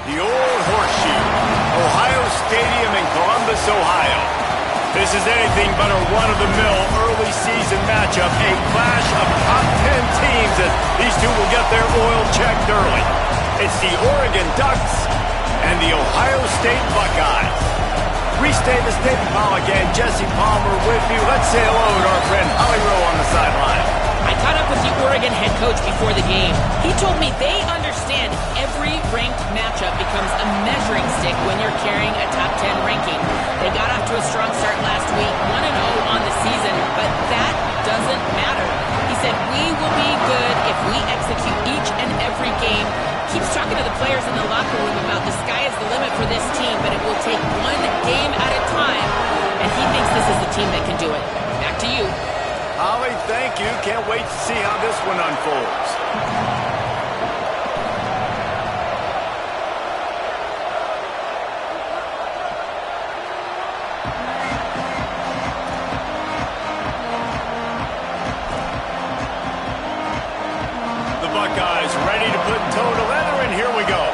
The old horseshoe, Ohio Stadium in Columbus, Ohio. This is anything but a run-of-the-mill early season matchup, a clash of top 10 teams as these two will get their oil checked early. It's the Oregon Ducks and the Ohio State Buckeyes. Restate the state call again. Jesse Palmer with you. Let's say hello to our friend Holly Rowe on the sideline. I caught up with the Oregon head coach before the game. He told me they understand every ranked matchup becomes a measuring stick when you're carrying a top 10 ranking. They got off to a strong start last week, 1-0 on the season, but that doesn't matter. He said, we will be good if we execute each and every game. Keeps talking to the players in the locker room about the sky is the limit for this team, but it will take one game at a time, and he thinks this is the team that can do it. Back to you. Holly, thank you. Can't wait to see how this one unfolds. The Buckeyes ready to put toe to leather, and here we go.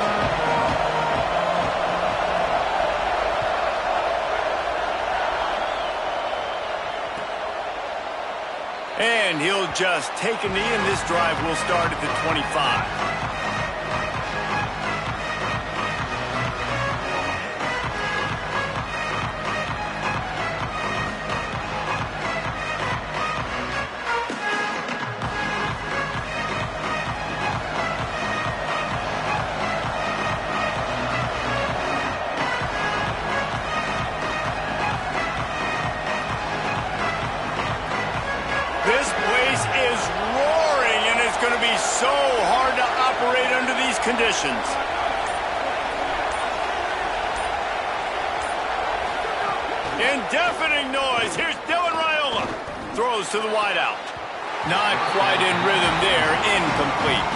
And he'll just take a knee, and this drive will start at the 25. This place is roaring, and it's going to be so hard to operate under these conditions. In deafening noise, here's Dylan Raiola. Throws to the wideout. Not quite in rhythm there, incomplete.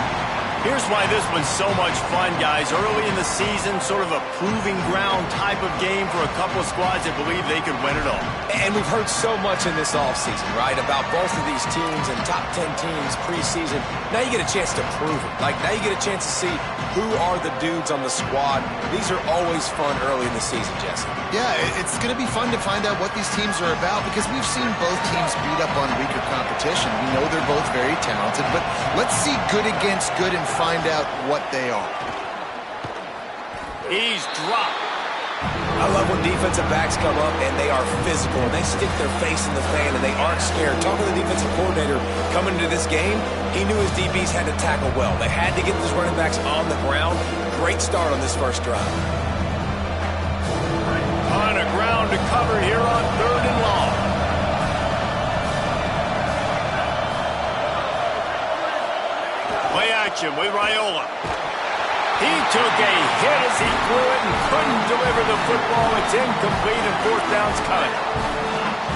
Here's why this one's so much fun, guys. Early in the season, sort of a proving ground type of game for a couple of squads that believe they could win it all. And we've heard so much in this offseason, right, about both of these teams and top 10 teams preseason. Now you get a chance to prove it. Like, now you get a chance to see who are the dudes on the squad. These are always fun early in the season, Jesse. Yeah, it's going to be fun to find out what these teams are about because we've seen both teams beat up on weaker competition. We know they're both very talented, but let's see good against good and find out what they are. He's dropped. I love when defensive backs come up and they are physical and they stick their face in the fan and they aren't scared. Talking to the defensive coordinator coming into this game, he knew his DBs had to tackle well. They had to get those running backs on the ground. Great start on this first drive. On a ground to cover here on 3rd and long. Play action with Raiola. He took a hit as he threw it and couldn't deliver the football. It's incomplete and 4th down's coming.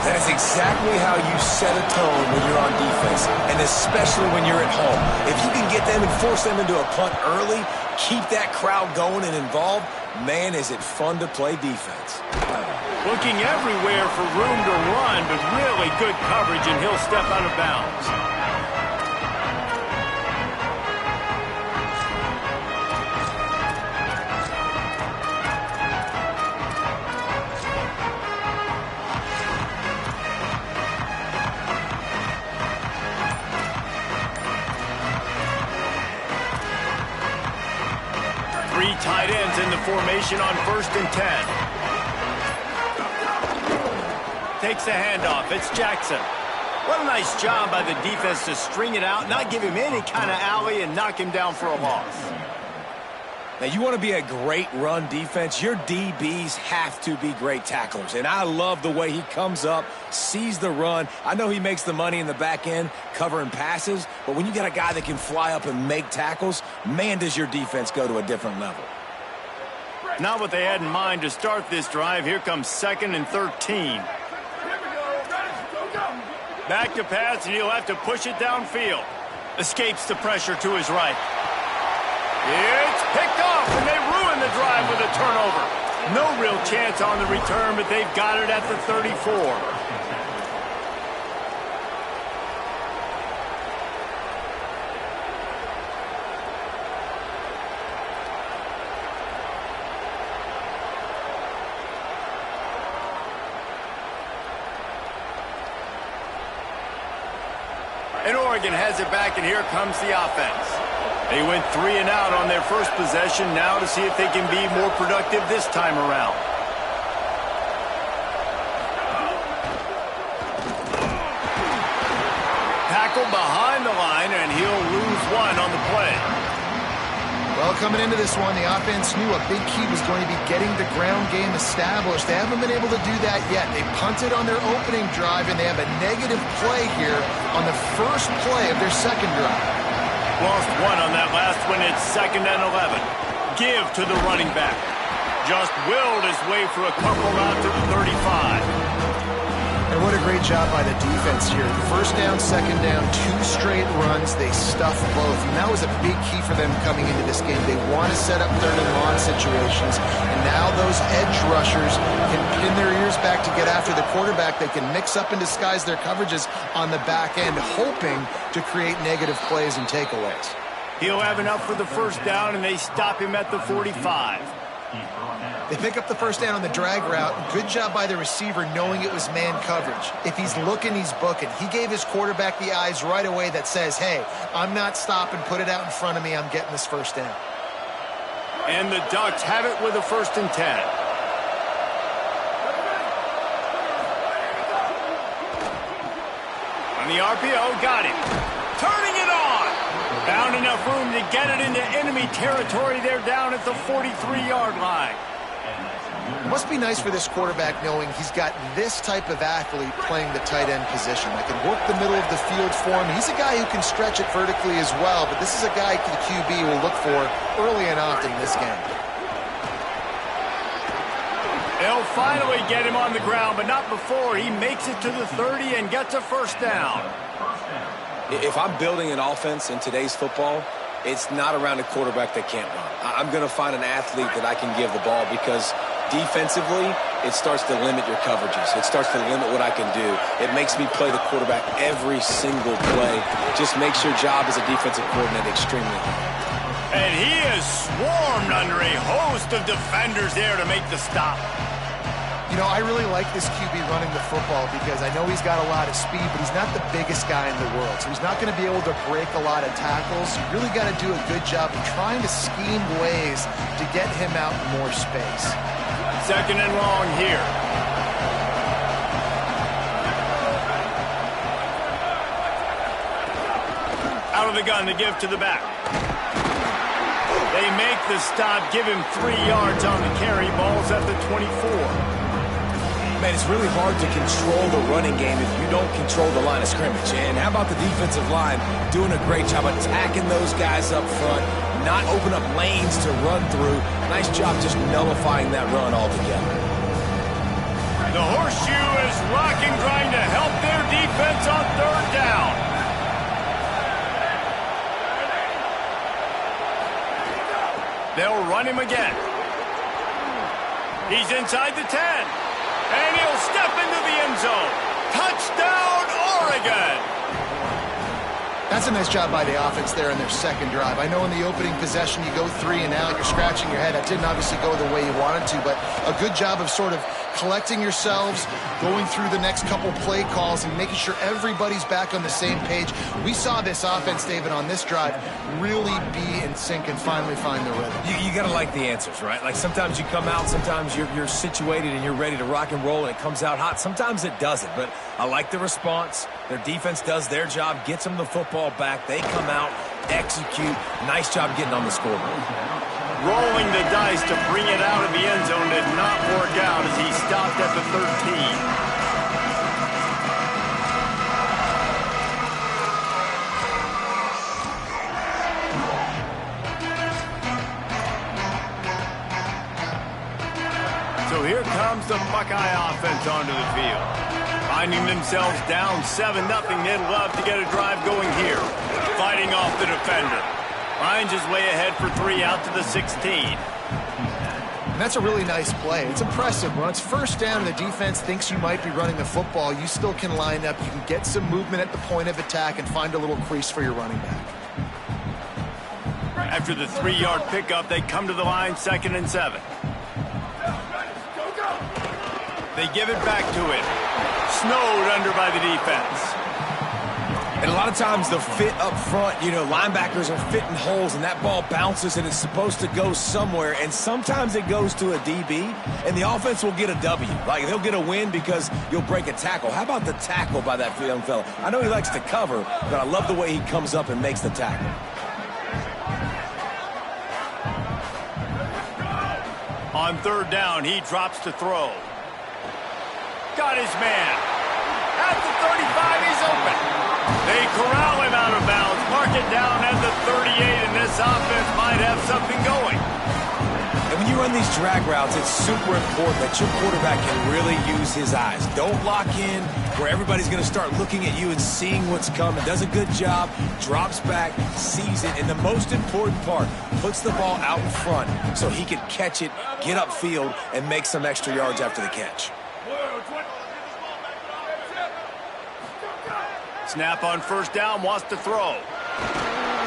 That is exactly how you set a tone when you're on defense, and especially when you're at home. If you can get them and force them into a punt early, keep that crowd going and involved, man, is it fun to play defense. Looking everywhere for room to run, but really good coverage, and he'll step out of bounds. Three tight ends in the formation on 1st and 10. Takes the handoff. It's Jackson. What a nice job by the defense to string it out, not give him any kind of alley, and knock him down for a loss. Now, you want to be a great run defense, your DBs have to be great tacklers. And I love the way he comes up, sees the run. I know he makes the money in the back end covering passes, but when you got a guy that can fly up and make tackles, man, does your defense go to a different level. Not what they had in mind to start this drive. Here comes 2nd and 13. Back to pass, and he'll have to push it downfield. Escapes the pressure to his right. It's picked off, and they ruin the drive with a turnover. No real chance on the return, but they've got it at the 34. And Oregon has it back, and here comes the offense. They went 3 and out on their first possession, now to see if they can be more productive this time around. Tackle behind the line, and he'll lose 1 on the play. Well, coming into this one, the offense knew a big key was going to be getting the ground game established. They haven't been able to do that yet. They punted on their opening drive, and they have a negative play here on the first play of their second drive. Lost 1 on that last one. It's 2nd and 11. Give to the running back. Just willed his way for a couple out to the 35. And what a great job by the defense here. First down, second down, 2 straight runs. They stuffed both. And that was a big key for them coming into this game. They want to set up third and long situations. And now those edge rushers can pin their ears back to get after the quarterback. They can mix up and disguise their coverages on the back end, hoping to create negative plays and takeaways. He'll have enough for the first down, and they stop him at the 45. They pick up the first down on the drag route. Good job by the receiver knowing it was man coverage. If he's looking, he's booking. He gave his quarterback the eyes right away that says, hey, I'm not stopping, put it out in front of me, I'm getting this first down. And the Ducks have it with a 1st and 10. On the RPO, got him. Turning it on. Found enough room to get it into enemy territory. They're down at the 43-yard line. It must be nice for this quarterback knowing he's got this type of athlete playing the tight end position. That can work the middle of the field for him. He's a guy who can stretch it vertically as well, but this is a guy the QB will look for early and often in this game. They'll finally get him on the ground, but not before he makes it to the 30 and gets a first down. If I'm building an offense in today's football, it's not around a quarterback that can't run. I'm going to find an athlete that I can give the ball because defensively, it starts to limit your coverages. It starts to limit what I can do. It makes me play the quarterback every single play. Just makes your job as a defensive coordinator extremely hard. And he is swarmed under a host of defenders there to make the stop. You know, I really like this QB running the football because I know he's got a lot of speed, but he's not the biggest guy in the world. So he's not going to be able to break a lot of tackles. You really got to do a good job of trying to scheme ways to get him out in more space. 2nd and long here. Out of the gun to give to the back. They make the stop, give him 3 yards on the carry. Ball's at the 24. Man, it's really hard to control the running game if you don't control the line of scrimmage. And how about the defensive line doing a great job attacking those guys up front, not open up lanes to run through. Nice job just nullifying that run altogether. The horseshoe is rocking, trying to help their defense on 3rd down. They'll run him again. He's inside the 10. And he'll step into the end zone. Touchdown, Oregon! That's a nice job by the offense there in their second drive. I know in the opening possession you go 3 and out, you're scratching your head. That didn't obviously go the way you wanted to, but a good job of sort of collecting yourselves, going through the next couple play calls, and making sure everybody's back on the same page. We saw this offense, David, on this drive really be in sync and finally find the rhythm. You got to like the answers, right? Like sometimes you come out, sometimes you're situated and you're ready to rock and roll and it comes out hot. Sometimes it doesn't, but I like the response. Their defense does their job, gets them the football back. They come out, execute. Nice job getting on the scoreboard. Rolling the dice to bring it out of the end zone did not work out as he stopped at the 13. So here comes the Buckeye offense onto the field. Finding themselves down 7-0, they'd love to get a drive going here. Fighting off the defender. Finds his way ahead for 3 out to the 16. And that's a really nice play. It's impressive. When it's first down and the defense thinks you might be running the football, you still can line up. You can get some movement at the point of attack and find a little crease for your running back. After the 3-yard pickup, they come to the line, 2nd and 7. They give it back to him. Snowed under by the defense. And a lot of times the fit up front, you know, linebackers are fitting holes and that ball bounces and it's supposed to go somewhere. And sometimes it goes to a DB and the offense will get a W. Like they'll get a win because you'll break a tackle. How about the tackle by that young fella? I know he likes to cover, but I love the way he comes up and makes the tackle. On third down, he drops to throw. Got his man. At the 35, he's open. They corral him out of bounds, mark it down at the 38, and this offense might have something going. And when you run these drag routes, it's super important that your quarterback can really use his eyes. Don't lock in where everybody's going to start looking at you and seeing what's coming. Does a good job, drops back, sees it, and the most important part, puts the ball out in front so he can catch it, get upfield, and make some extra yards after the catch. Snap on first down, wants to throw.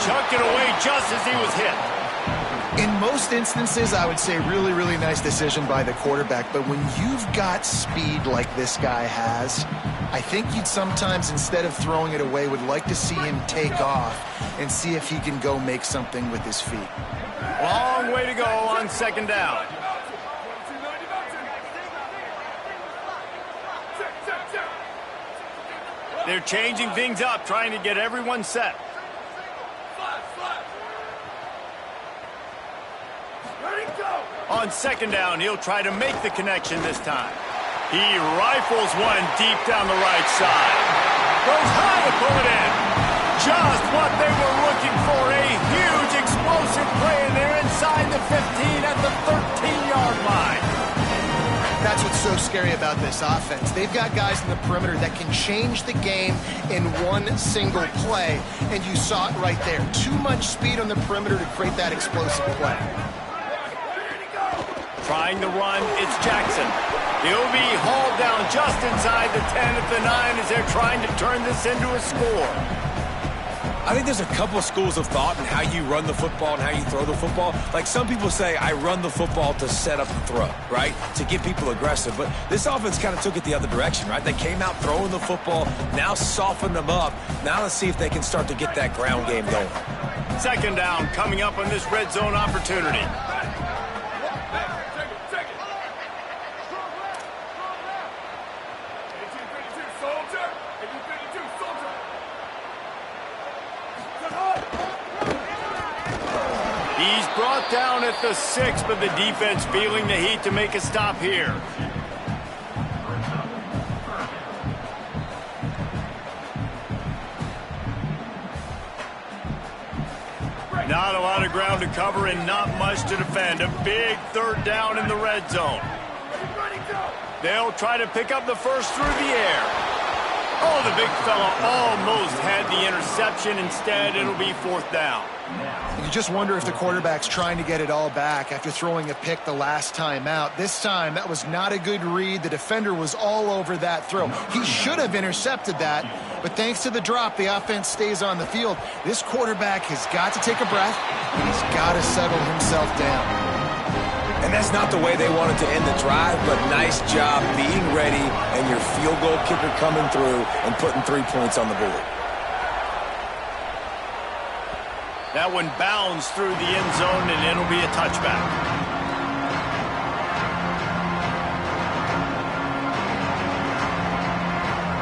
Chucked it away just as he was hit. In most instances, I would say really, really nice decision by the quarterback. But when you've got speed like this guy has, I think you'd sometimes, instead of throwing it away, would like to see him take off and see if he can go make something with his feet. Long way to go on second down. They're changing things up, trying to get everyone set. On second down, he'll try to make the connection this time. He rifles one deep down the right side. Goes high to pull it in. Just what they were looking for, a huge explosive play, and they're inside the 15 at the 13-yard line. That's what's so scary about this offense. They've got guys in the perimeter that can change the game in one single play, and you saw it right there. Too much speed on the perimeter to create that explosive play. Trying to run, it's Jackson. He'll be hauled down just inside the 10 at the 9 as they're trying to turn this into a score. I think there's a couple schools of thought in how you run the football and how you throw the football. Like some people say, I run the football to set up the throw, right? To get people aggressive. But this offense kind of took it the other direction, right? They came out throwing the football, now softened them up. Now let's see if they can start to get that ground game going. Second down coming up on this red zone opportunity. He's brought down at the 6, but the defense feeling the heat to make a stop here. Not a lot of ground to cover and not much to defend. A big third down in the red zone. They'll try to pick up the first through the air. Oh, the big fella almost had the interception. Instead, it'll be fourth down. You just wonder if the quarterback's trying to get it all back after throwing a pick the last time out. This time, that was not a good read. The defender was all over that throw. He should have intercepted that, but thanks to the drop, the offense stays on the field. This quarterback has got to take a breath, and he's got to settle himself down. And that's not the way they wanted to end the drive, but nice job being ready and your field goal kicker coming through and putting 3 points on the board. That one bounds through the end zone, and it'll be a touchback.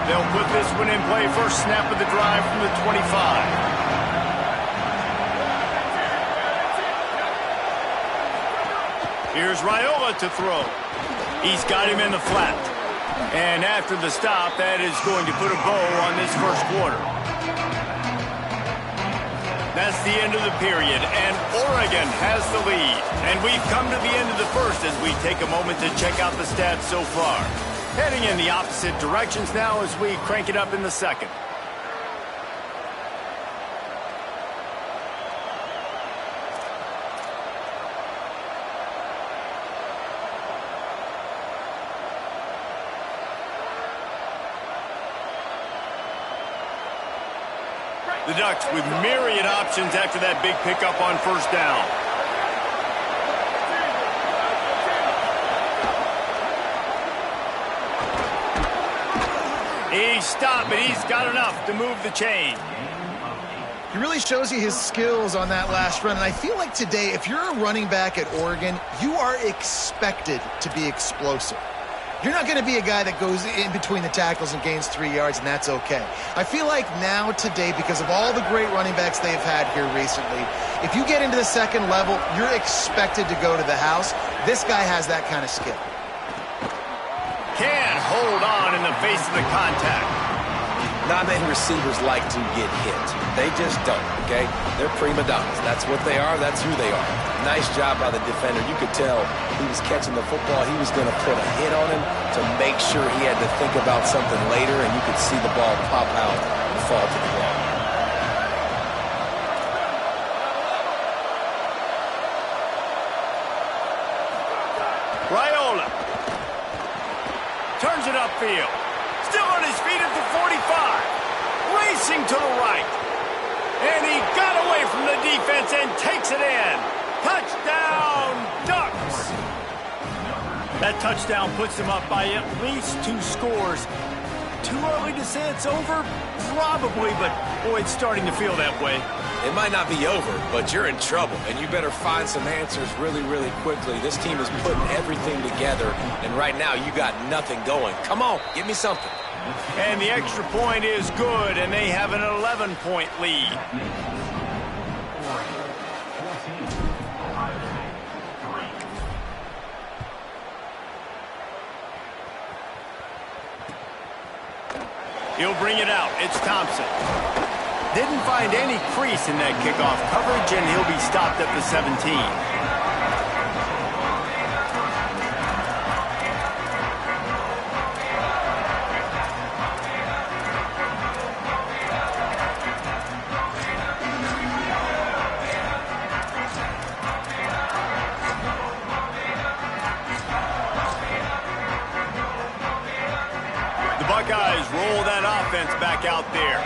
They'll put this one in play. First snap of the drive from the 25. Here's Raiola to throw. He's got him in the flat. And after the stop, that is going to put a bow on this first quarter. That's the end of the period, and Oregon has the lead. And we've come to the end of the first as we take a moment to check out the stats so far. Heading in the opposite directions now as we crank it up in the second. The Ducks with myriad options after that big pickup on first down. He stop, but he's got enough to move the chain. He really shows you his skills on that last run. And I feel like today, if you're a running back at Oregon, you are expected to be explosive. You're not going to be a guy that goes in between the tackles and gains 3 yards, and that's okay. I feel like now, today, because of all the great running backs they've had here recently, if you get into the second level, you're expected to go to the house. This guy has that kind of skill. Can't hold on in the face of the contact. Not many receivers like to get hit. They just don't, okay? They're prima donnas. That's what they are. That's who they are. Nice job by the defender. You could tell he was catching the football. He was going to put a hit on him to make sure he had to think about something later, and you could see the ball pop out and fall to the ground. Raiola turns it upfield. Still on his feet at the 45. Racing to the right. And he got away from the defense and takes it in. Touchdown, Ducks! That touchdown puts them up by at least 2 scores. Too early to say it's over? Probably, but boy, it's starting to feel that way. It might not be over, but you're in trouble, and you better find some answers really, really quickly. This team is putting everything together, and right now you got nothing going. Come on, give me something. And the extra point is good, and they have an 11-point lead. He'll bring it out. It's Thompson. Didn't find any crease in that kickoff coverage, and he'll be stopped at the 17. Buckeyes roll that offense back out there.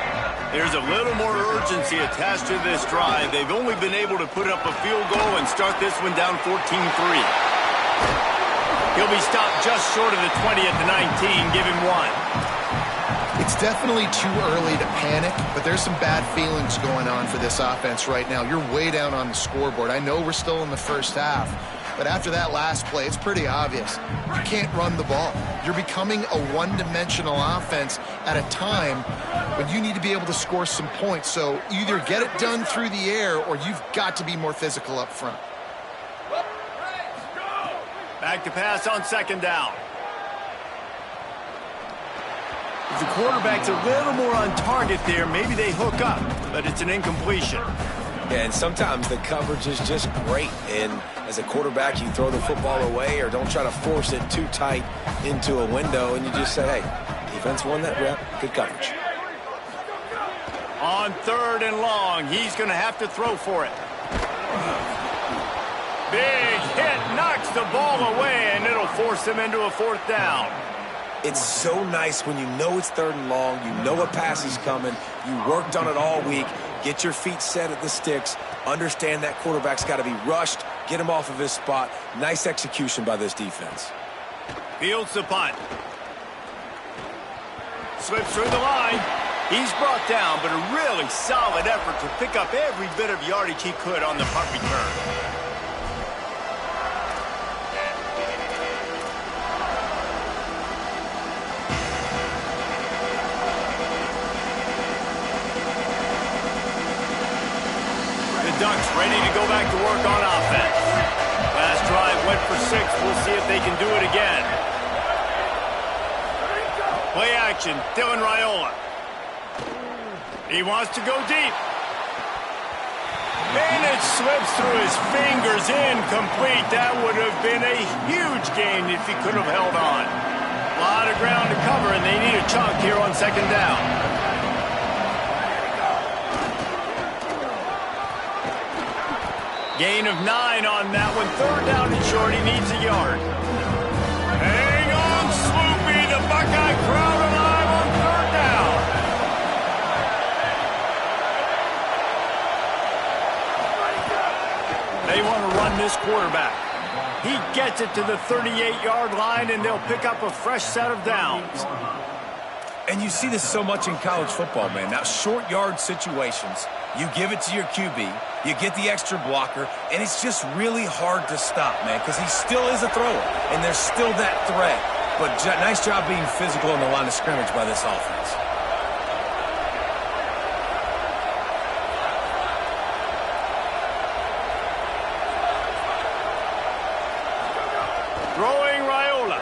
There's a little more urgency attached to this drive. They've only been able to put up a field goal and start this one down 14-3. He'll be stopped just short of the 20 at the 19. Give him 1. It's definitely too early to panic, but there's some bad feelings going on for this offense right now. You're way down on the scoreboard. I know we're still in the first half, but after that last play, it's pretty obvious. You can't run the ball. You're becoming a one-dimensional offense at a time when you need to be able to score some points. So either get it done through the air or you've got to be more physical up front. Back to pass on second down. If the quarterback's a little more on target there, maybe they hook up, but it's an incompletion. Yeah, and sometimes the coverage is just great. And as a quarterback, you throw the football away or don't try to force it too tight into a window, and you just say, hey, defense won that rep, good coverage. On 3rd and long, he's going to have to throw for it. Big hit, knocks the ball away, and it'll force him into a 4th down. It's so nice when you know it's 3rd and long, you know a pass is coming, you worked on it all week, get your feet set at the sticks, understand that quarterback's got to be rushed, get him off of his spot. Nice execution by this defense. Fields the punt. Slips through the line. He's brought down, but a really solid effort to pick up every bit of yardage he could on the punt return. Ducks ready to go back to work on offense. Last drive went for 6. We'll see if they can do it again. Play action, Dylan Raiola. He wants to go deep. And it slips through his fingers, incomplete. That would have been a huge gain if he could have held on. A lot of ground to cover, and they need a chunk here on second down. Gain of 9 on that one. 3rd down and short. He needs a yard. Hang on, Sloopy. The Buckeye crowd alive on 3rd down. They want to run this quarterback. He gets it to the 38-yard line, and they'll pick up a fresh set of downs. And you see this so much in college football, man. Now, short yard situations, you give it to your QB, you get the extra blocker, and it's just really hard to stop, man, because he still is a thrower, and there's still that threat. But nice job being physical on the line of scrimmage by this offense. Throwing Raiola.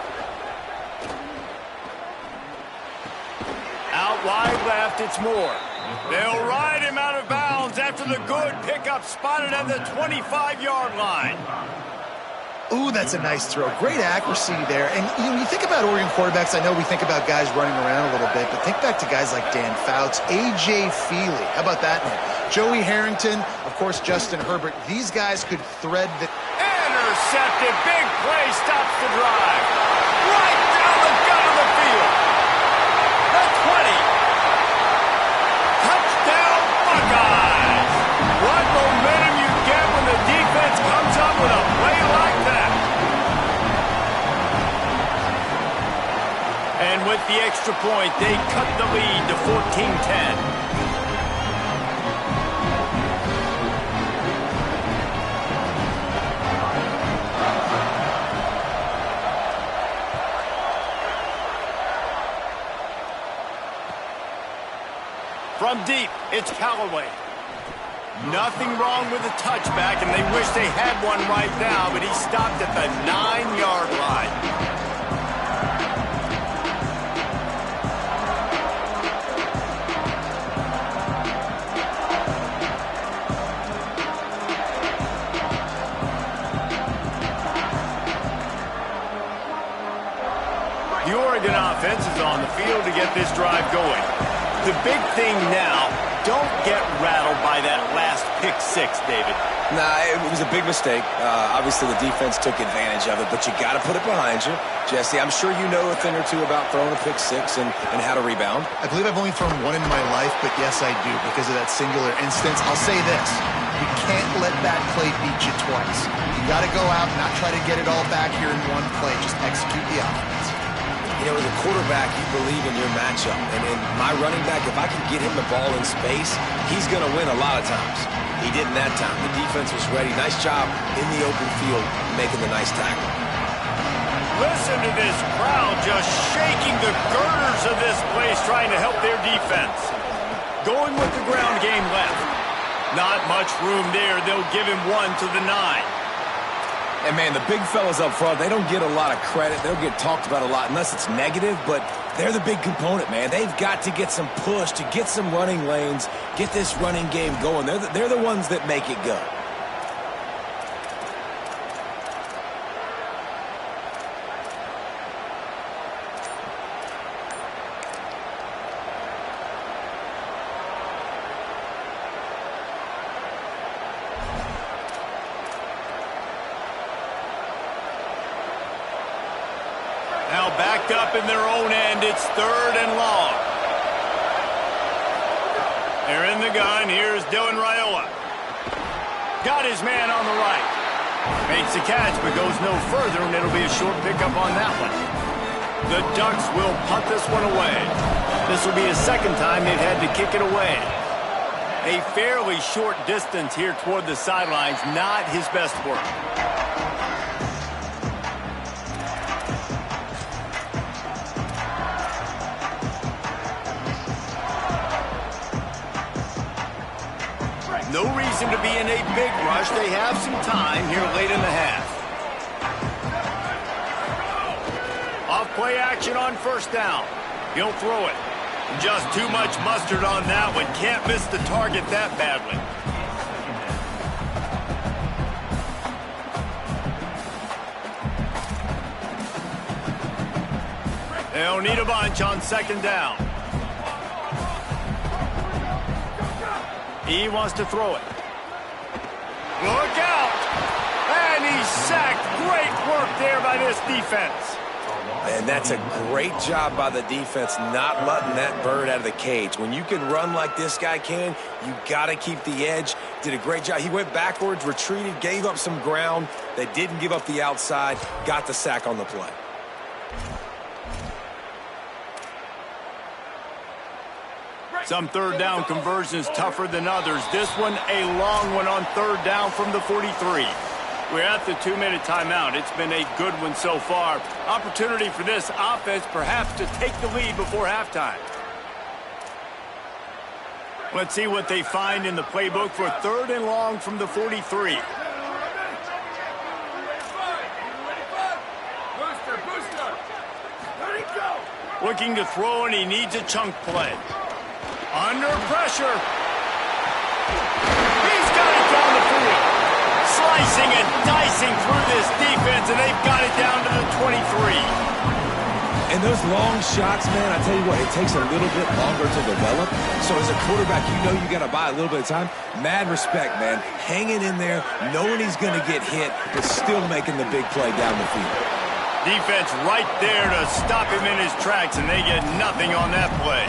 Out wide left, it's Moore. They'll ride him out of bounds after the good pickup spotted at the 25-yard line. Ooh, that's a nice throw. Great accuracy there. And you think about Oregon quarterbacks, I know we think about guys running around a little bit, but think back to guys like Dan Fouts, A.J. Feely. How about that name? Joey Harrington, of course, Justin Herbert. These guys could thread the... Intercepted. Big play stops the drive. Right down the gut of the field. The 20. Touchdown, Buckeyes. What momentum you get when the defense comes up with a play like that. And with the extra point, they cut the lead to 14-10. From deep, it's Callaway. Nothing wrong with the touchback, and they wish they had one right now, but he stopped at the 9-yard line. The Oregon offense is on the field to get this drive going. The big thing now, don't get rattled by that last pick six, David. Nah, it was a big mistake. Obviously, the defense took advantage of it, but you got to put it behind you. Jesse, I'm sure you know a thing or two about throwing a pick six and how to rebound. I believe I've only thrown one in my life, but yes, I do, because of that singular instance. I'll say this. You can't let that play beat you twice. You got to go out and not try to get it all back here in one play. Just execute the offense. You know, as a quarterback, you believe in your matchup. And in my running back, if I can get him the ball in space, he's going to win a lot of times. He didn't that time. The defense was ready. Nice job in the open field making the nice tackle. Listen to this crowd just shaking the girders of this place trying to help their defense. Going with the ground game left. Not much room there. They'll give him one to the 9. And, man, the big fellas up front, they don't get a lot of credit. They'll get talked about a lot unless it's negative, but they're the big component, man. They've got to get some push, to get some running lanes, get this running game going. They're the ones that make it go. Now backed up in their own end, it's 3rd and long. They're in the gun. Here's Dylan Raiola. Got his man on the right. Makes the catch, but goes no further, and it'll be a short pickup on that one. The Ducks will punt this one away. This will be the second time they've had to kick it away. A fairly short distance here toward the sidelines, not his best work. No reason to be in a big rush. They have some time here late in the half. Off play action on 1st down. He'll throw it. Just too much mustard on that one. Can't miss the target that badly. They'll need a bunch on 2nd down. He wants to throw it. Look out! And he's sacked. Great work there by this defense. And that's a great job by the defense not letting that bird out of the cage. When you can run like this guy can, you got to keep the edge. Did a great job. He went backwards, retreated, gave up some ground. They didn't give up the outside, got the sack on the play. Some third down conversions tougher than others. This one, a long one on third down from the 43. We're at the 2-minute timeout. It's been a good one so far. Opportunity for this offense perhaps to take the lead before halftime. Let's see what they find in the playbook for third and long from the 43. Looking to throw, and he needs a chunk play. Under pressure. He's got it down the field. Slicing and dicing through this defense, and they've got it down to the 23. And those long shots, man, I tell you what, it takes a little bit longer to develop. So as a quarterback, you know you got to buy a little bit of time. Mad respect, man. Hanging in there, knowing he's going to get hit, but still making the big play down the field. Defense right there to stop him in his tracks, and they get nothing on that play.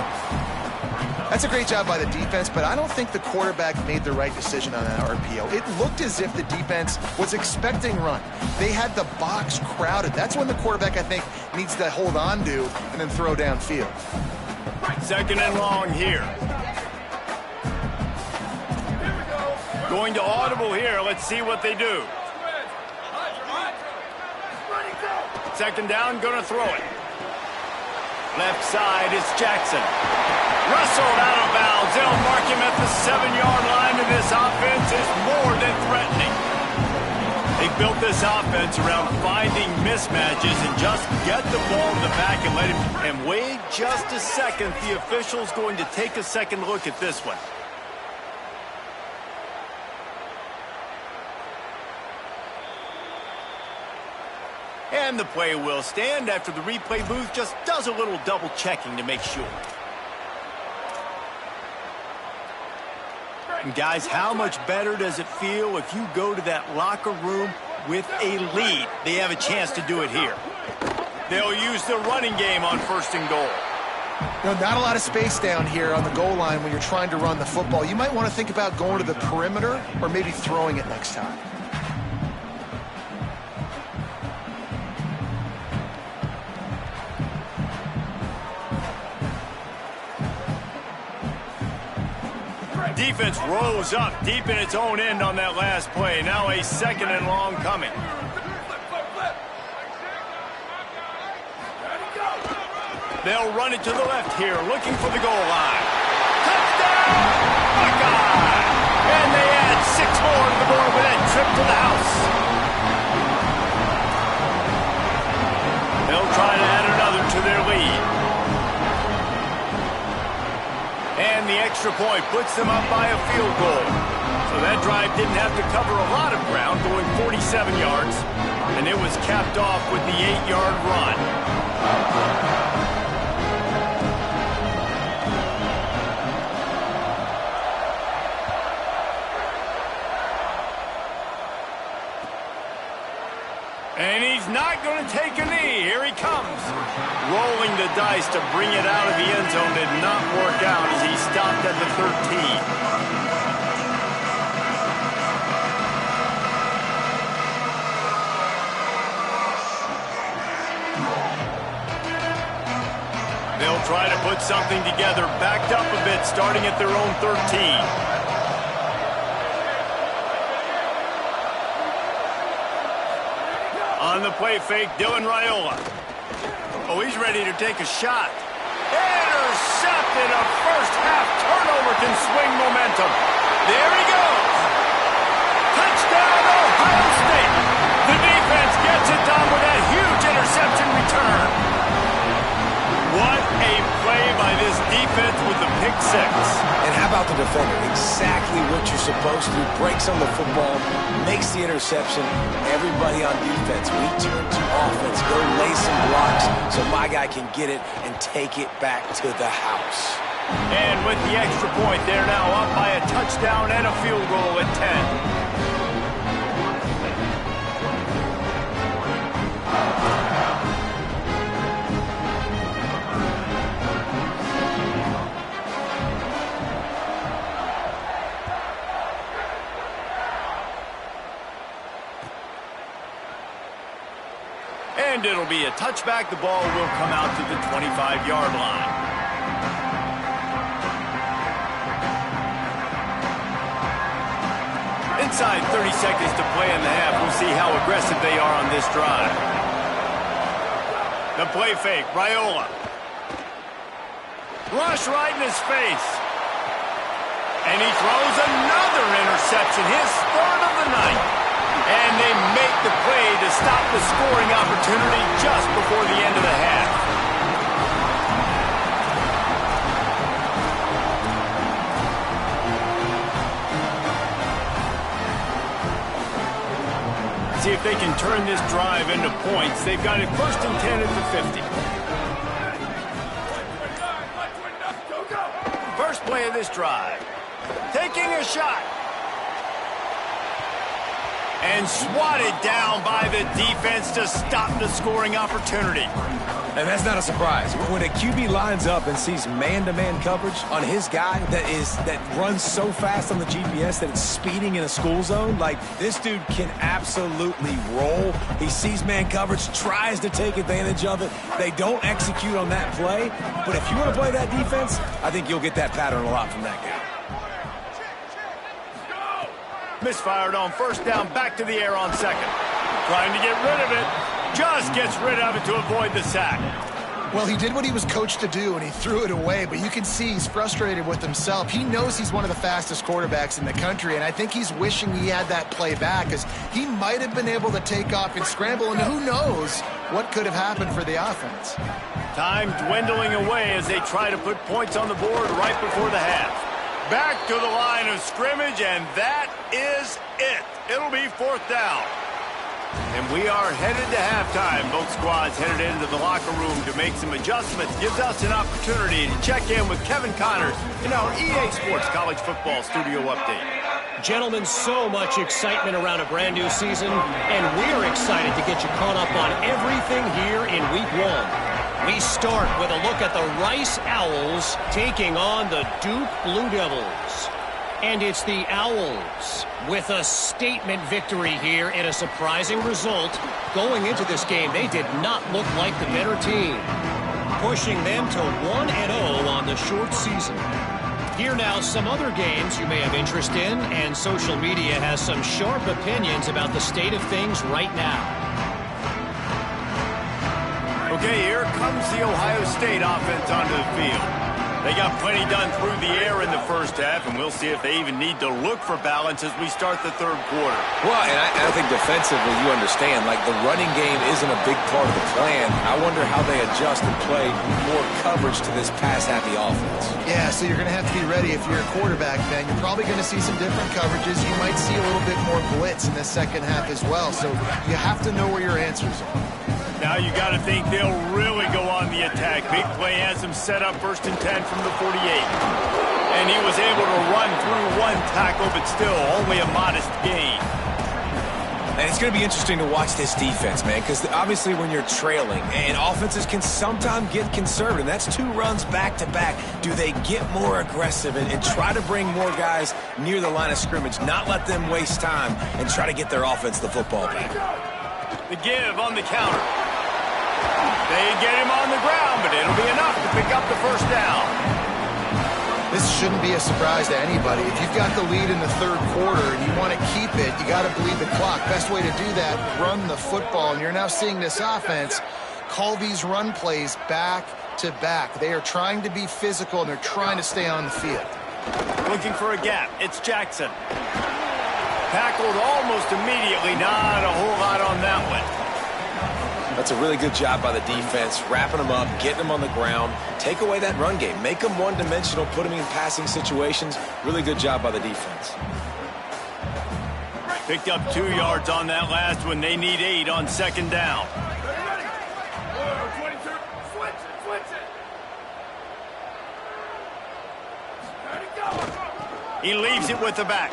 That's a great job by the defense, but I don't think the quarterback made the right decision on that RPO. It looked as if the defense was expecting run. They had the box crowded. That's when the quarterback, I think, needs to hold on to and then throw downfield. Second and long here. Going to audible here. Let's see what they do. Second down, going to throw it. Left side is Jackson. Wrestled out of bounds. They'll mark him at the 7-yard line, and this offense is more than threatening. They built this offense around finding mismatches and just get the ball in the back and let him. And wait just a second. The official's going to take a second look at this one. And the play will stand after the replay booth just does a little double checking to make sure. And guys, how much better does it feel if you go to that locker room with a lead? They have a chance to do it here. They'll use the running game on first and goal. You know, not a lot of space down here on the goal line when you're trying to run the football. You might want to think about going to the perimeter or maybe throwing it next time. Defense rose up deep in its own end on that last play. Now a second and long coming. They'll run it to the left here, looking for the goal line. Touchdown! Buckeye! And they add 6 more to the board with that trip to the house. They'll try to add another to their lead. And the extra point puts them up by a field goal. So that drive didn't have to cover a lot of ground, going 47 yards. And it was capped off with the 8-yard run. And he's not going to take a knee. Here he comes. Rolling the dice to bring it out of the end zone did not work out as he stopped at the 13. They'll try to put something together, backed up a bit, starting at their own 13. On the play fake, Dylan Raiola. Oh, he's ready to take a shot. Intercepted. A first half turnover can swing momentum. There he goes. Touchdown, Ohio State. The defense gets it done with that huge interception return. What a play by this defense with the pick six. And how about the defender? Exactly what you're supposed to. Breaks on the football, makes the interception. Everybody on defense, we turn to offense. Go lay some blocks so my guy can get it and take it back to the house. And with the extra point, they're now up by a touchdown and a field goal at 10. And it'll be a touchback. The ball will come out to the 25-yard line. Inside 30 seconds to play in the half. We'll see how aggressive they are on this drive. The play fake, Raiola. Rush right in his face. And he throws another interception, his third of the night. And they make the play to stop the scoring opportunity just before the end of the half. See if they can turn this drive into points. They've got it first and 10 at the 50. First play of this drive. Taking a shot. And swatted down by the defense to stop the scoring opportunity. And that's not a surprise. When a QB lines up and sees man-to-man coverage on his guy that runs so fast on the GPS that it's speeding in a school zone, like, this dude can absolutely roll. He sees man coverage, tries to take advantage of it. They don't execute on that play. But if you want to play that defense, I think you'll get that pattern a lot from that guy. Misfired on first down, back to the air on second. Trying to get rid of it. Just gets rid of it to avoid the sack. Well, he did what he was coached to do, and he threw it away, but you can see he's frustrated with himself. He knows he's one of the fastest quarterbacks in the country, and I think he's wishing he had that play back, because he might have been able to take off and scramble, and who knows what could have happened for the offense. Time dwindling away as they try to put points on the board right before the half. Back to the line of scrimmage, and that is it. It'll be fourth down. And we are headed to halftime. Both squads headed into the locker room to make some adjustments. Gives us an opportunity to check in with Kevin Connors in our EA Sports College Football Studio Update. Gentlemen, so much excitement around a brand new season, and we're excited to get you caught up on everything here in Week 1. We start with a look at the Rice Owls taking on the Duke Blue Devils. And it's the Owls with a statement victory here in a surprising result. Going into this game, they did not look like the better team, pushing them to 1-0 on the short season. Here now, some other games you may have interest in, and social media has some sharp opinions about the state of things right now. Okay, here comes the Ohio State offense onto the field. They got plenty done through the air in the first half, and we'll see if they even need to look for balance as we start the third quarter. Well, and I think defensively, you understand, like, the running game isn't a big part of the plan. I wonder how they adjust and play more coverage to this pass-happy offense. Yeah, so you're going to have to be ready if you're a quarterback, man. You're probably going to see some different coverages. You might see a little bit more blitz in the second half as well, so you have to know where your answers are. Now you got to think they'll really go on the attack. Big play has him set up first and 10 from the 48. And he was able to run through one tackle, but still only a modest gain. And it's going to be interesting to watch this defense, man, because obviously when you're trailing, and offenses can sometimes get conservative. That's 2 runs back-to-back. Do they get more aggressive and try to bring more guys near the line of scrimmage, not let them waste time, and try to get their offense the football back? The give on the counter. They get him on the ground, but it'll be enough to pick up the first down. This shouldn't be a surprise to anybody. If you've got the lead in the third quarter and you want to keep it, you got to bleed the clock. Best way to do that, run the football. And you're now seeing this offense call these run plays back to back. They are trying to be physical, and they're trying to stay on the field. Looking for a gap. It's Jackson. Tackled almost immediately. Not a whole lot on that one. That's a really good job by the defense, wrapping them up, getting them on the ground. Take away that run game. Make them one-dimensional, put them in passing situations. Really good job by the defense. Picked up 2 yards on that last one. They need 8 on second down. He leaves it with the back.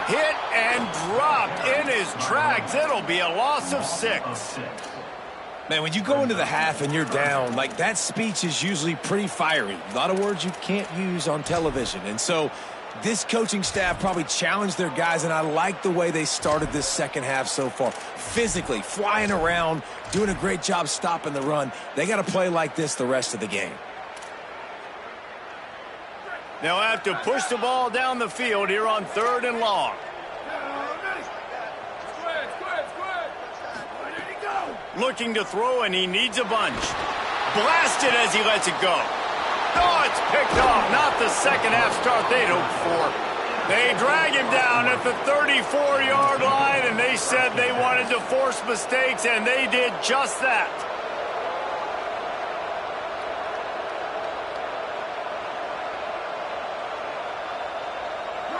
Hit and dropped in his tracks. It'll be a loss of 6. Man, when you go into the half and you're down, like, that speech is usually pretty fiery. A lot of words you can't use on television. And so this coaching staff probably challenged their guys, and I like the way they started this second half so far. Physically, flying around, doing a great job stopping the run. They got to play like this the rest of the game. They'll have to push the ball down the field here on 3rd and long. Looking to throw, and he needs a bunch. Blasted as he lets it go. Oh, it's picked off. Not the second half start they'd hoped for. They drag him down at the 34-yard line, and they said they wanted to force mistakes, and they did just that.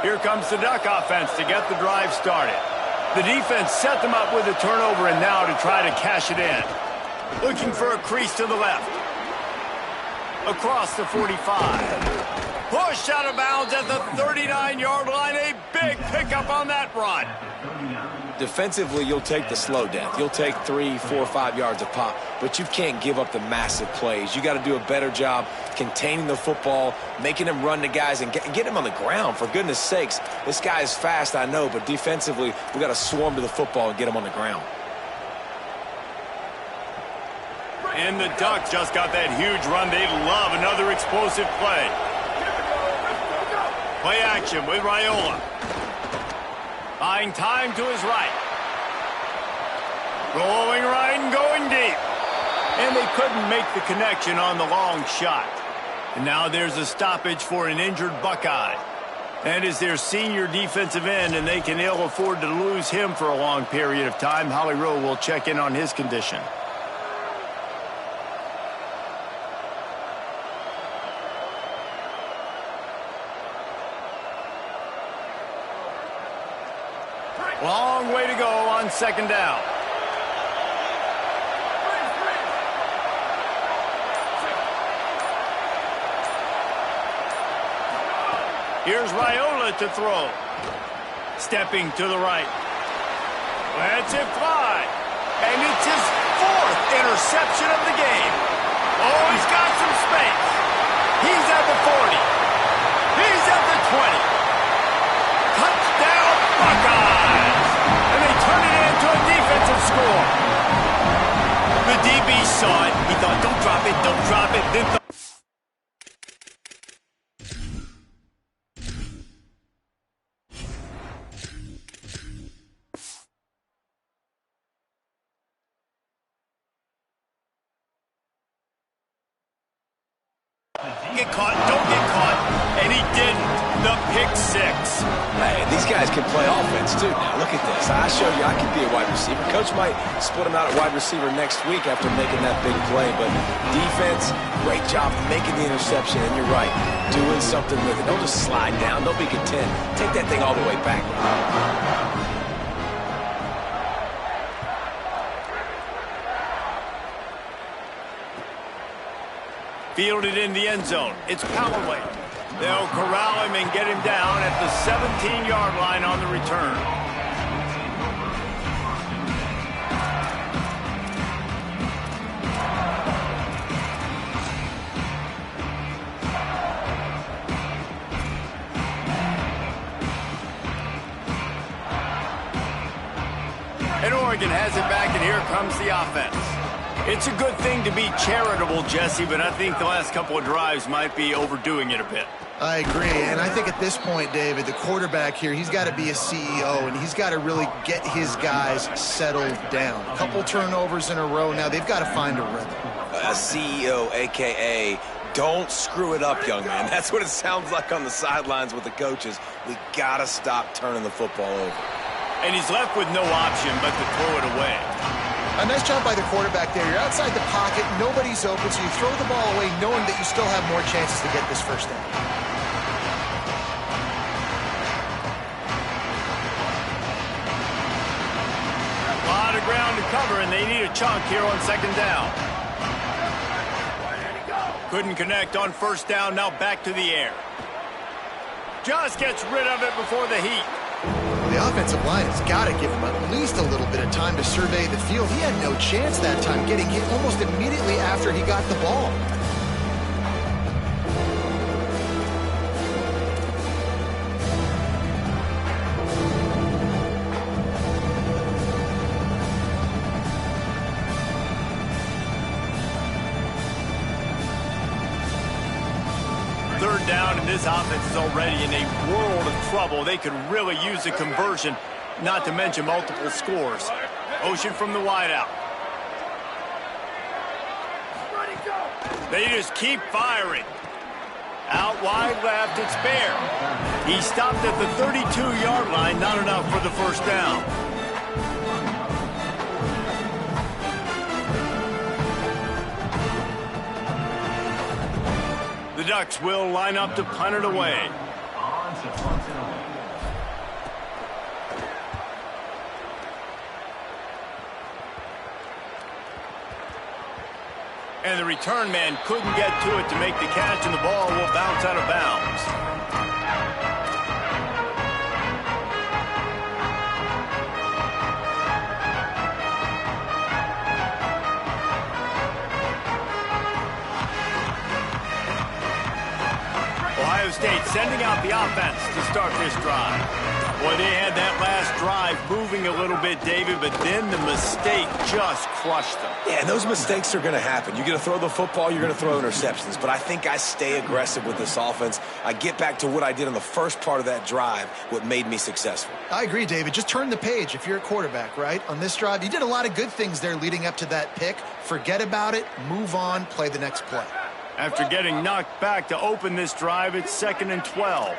Here comes the Duck offense to get the drive started. The defense set them up with a turnover, and now to try to cash it in. Looking for a crease to the left. Across the 45. Pushed out of bounds at the 39-yard line. A big pickup on that run. Defensively, you'll take the slow death. You'll take 3, 4, 5 yards a pop, but you can't give up the massive plays. You got to do a better job containing the football, making him run to guys, and get him on the ground. For goodness sakes, this guy is fast, I know, but defensively, we got to swarm to the football and get him on the ground. And the Ducks just got that huge run. They love another explosive play. Play action with Raiola. Buying time to his right. Rolling right and going deep. And they couldn't make the connection on the long shot. And now there's a stoppage for an injured Buckeye. And is their senior defensive end, and they can ill afford to lose him for a long period of time. Holly Rowe will check in on his condition. Long way to go on second down. Here's Raiola to throw. Stepping to the right. Lets it fly. And it's his 4th interception of the game. Oh, he's got some space. He's at the 40. He's at the 20. Touchdown, Buckeyes! And they turn it into a defensive score. The DB saw it. He thought, don't drop it, don't drop it. Then get caught, don't get caught. And he didn't. The pick 6. Hey, these guys can play offense, too. Now, look at this. I showed you I could be a wide receiver. Coach might split him out at wide receiver next week after making that big play. But defense, great job making the interception. And you're right, doing something with it. Don't just slide down. Don't be content. Take that thing all the way back. Fielded in the end zone. It's Callaway. They'll corral him and get him down at the 17-yard line on the return. And Oregon has it back, and here comes the offense. It's a good thing to be charitable, Jesse, but I think the last couple of drives might be overdoing it a bit. I agree, and I think at this point, David, the quarterback here, he's got to be a CEO, and he's got to really get his guys settled down. A couple turnovers in a row now. They've got to find a rhythm. A CEO, a.k.a. don't screw it up, young man. That's what it sounds like on the sidelines with the coaches. We got to stop turning the football over. And he's left with no option but to throw it away. A nice job by the quarterback there. You're outside the pocket, nobody's open, so you throw the ball away knowing that you still have more chances to get this first down. A lot of ground to cover, and they need a chunk here on second down. Couldn't connect on first down, now back to the air. Just gets rid of it before the heat. The offensive line has got to give him at least a little bit of time to survey the field. He had no chance that time, getting hit almost immediately after he got the ball. Third down, and this offense is already in a world of trouble. They could really use a conversion, not to mention multiple scores. Motion from the wideout. They just keep firing. Out wide left, it's Bear. He stopped at the 32-yard line, not enough for the first down. The Ducks will line up to punt it away. And the return man couldn't get to it to make the catch, and the ball will bounce out of bounds. Ohio State sending out the offense to start this drive. Boy, they had that last drive moving a little bit, David, but then the mistake just crushed them. Yeah, and those mistakes are going to happen. You're going to throw the football, you're going to throw interceptions. But I think I stay aggressive with this offense. I get back to what I did on the first part of that drive, what made me successful. I agree, David. Just turn the page if you're a quarterback, right? On this drive, you did a lot of good things there leading up to that pick. Forget about it, move on, play the next play. After getting knocked back to open this drive, it's 2nd and 12.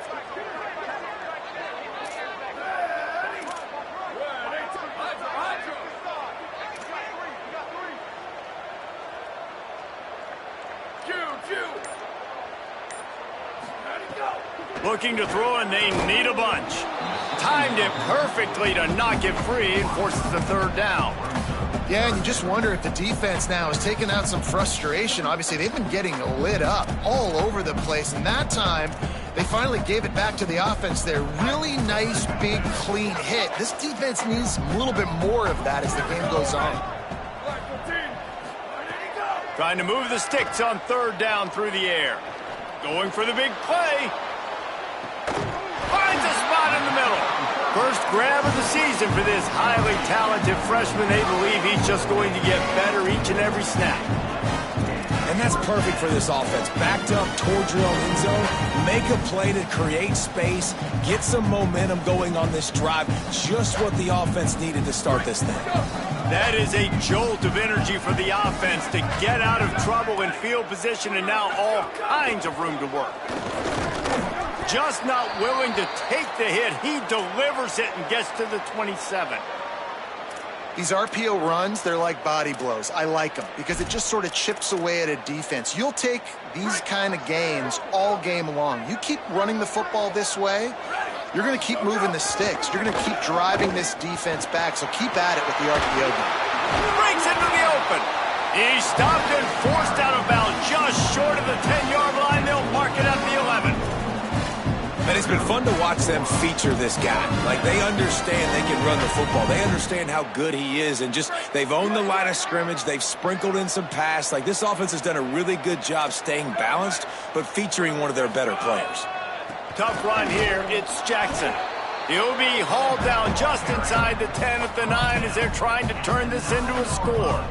Looking to throw, and they need a bunch. Timed it perfectly to not get free and forces the third down. Yeah, and you just wonder if the defense now is taking out some frustration. Obviously, they've been getting lit up all over the place, and that time they finally gave it back to the offense there. Really nice, big, clean hit. This defense needs a little bit more of that as the game goes on. Trying to move the sticks on third down through the air. Going for the big play. Finds a spot in the middle. First grab of the season for this highly talented freshman. They believe he's just going to get better each and every snap. And that's perfect for this offense. Backed up towards your own end zone, make a play to create space, get some momentum going on this drive. Just what the offense needed to start this thing. That is a jolt of energy for the offense to get out of trouble in field position, and now all kinds of room to work. Just not willing to take the hit. He delivers it and gets to the 27. These RPO runs, they're like body blows. I like them because it just sort of chips away at a defense. You'll take these kind of gains all game long. You keep running the football this way, you're going to keep moving the sticks. You're going to keep driving this defense back, so keep at it with the RPO game. Breaks into the open. He's stopped and forced out of bounds just short of the 10-yard line. They'll mark it at the 11. And it's been fun to watch them feature this guy. Like, they understand they can run the football. They understand how good he is, and just they've owned the line of scrimmage. They've sprinkled in some pass. Like, this offense has done a really good job staying balanced, but featuring one of their better players. Tough run here. It's Jackson. He'll be hauled down just inside the 10 at the 9 as they're trying to turn this into a score.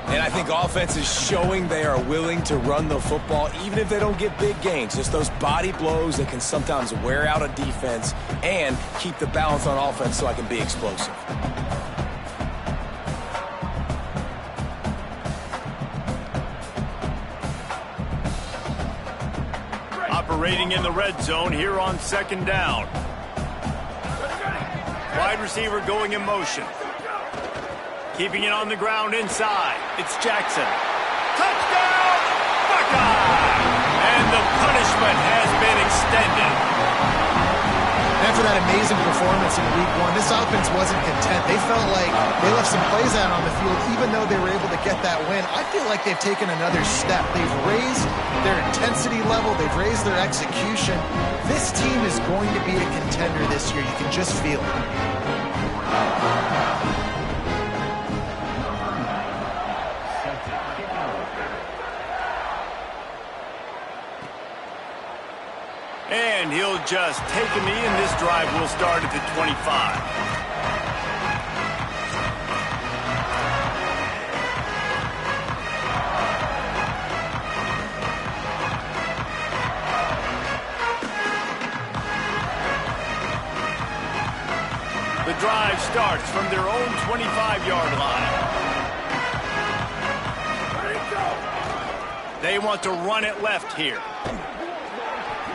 And I think offense is showing they are willing to run the football, even if they don't get big gains. Just those body blows that can sometimes wear out a defense and keep the balance on offense so I can be explosive. Operating in the red zone here on 2nd down. Wide receiver going in motion. Keeping it on the ground inside. It's Jackson. Touchdown! Buckeye! And the punishment has been extended. After that amazing performance in Week 1, this offense wasn't content. They felt like they left some plays out on the field, even though they were able to get that win. I feel like they've taken another step. They've raised their intensity level. They've raised their execution. This team is going to be a contender this year. You can just feel it. And he'll just take a knee, and this drive will start at the 25. The drive starts from their own 25-yard line. They want to run it left here.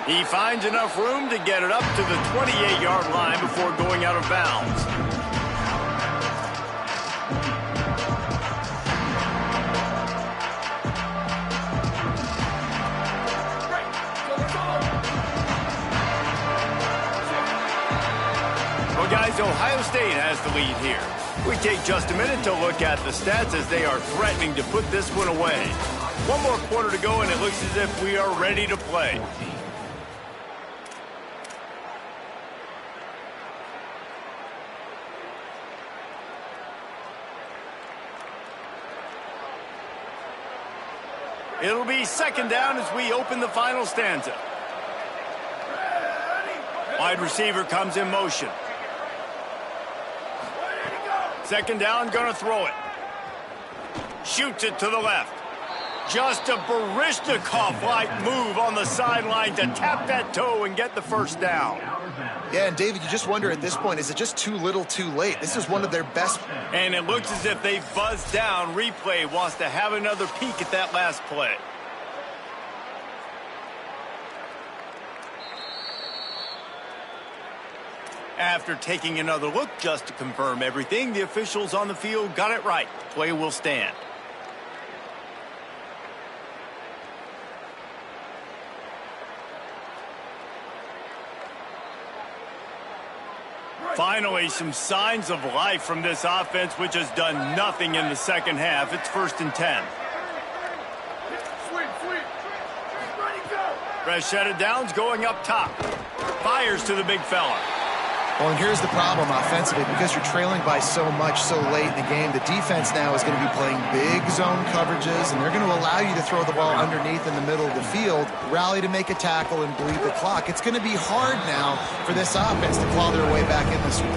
He finds enough room to get it up to the 28-yard line before going out of bounds. Well, guys, Ohio State has the lead here. We take just a minute to look at the stats as they are threatening to put this one away. One more quarter to go, and it looks as if we are ready to play. It'll be second down as we open the final stanza. Wide receiver comes in motion. Second down, gonna throw it. Shoots it to the left. Just a Baryshnikov-like move on the sideline to tap that toe and get the first down. Yeah, and David, you just wonder at this point, is it just too little too late? This is one of their best. And it looks as if they've buzzed down. Replay wants to have another peek at that last play. After taking another look just to confirm everything, the officials on the field got it right. Play will stand. Finally, some signs of life from this offense, which has done nothing in the second half. It's 1st and 10. Rashada Downs going up top. Fires to the big fella. Well, and here's the problem offensively. Because you're trailing by so much so late in the game, the defense now is going to be playing big zone coverages, and they're going to allow you to throw the ball underneath in the middle of the field, rally to make a tackle, and bleed the clock. It's going to be hard now for this offense to claw their way back in this one.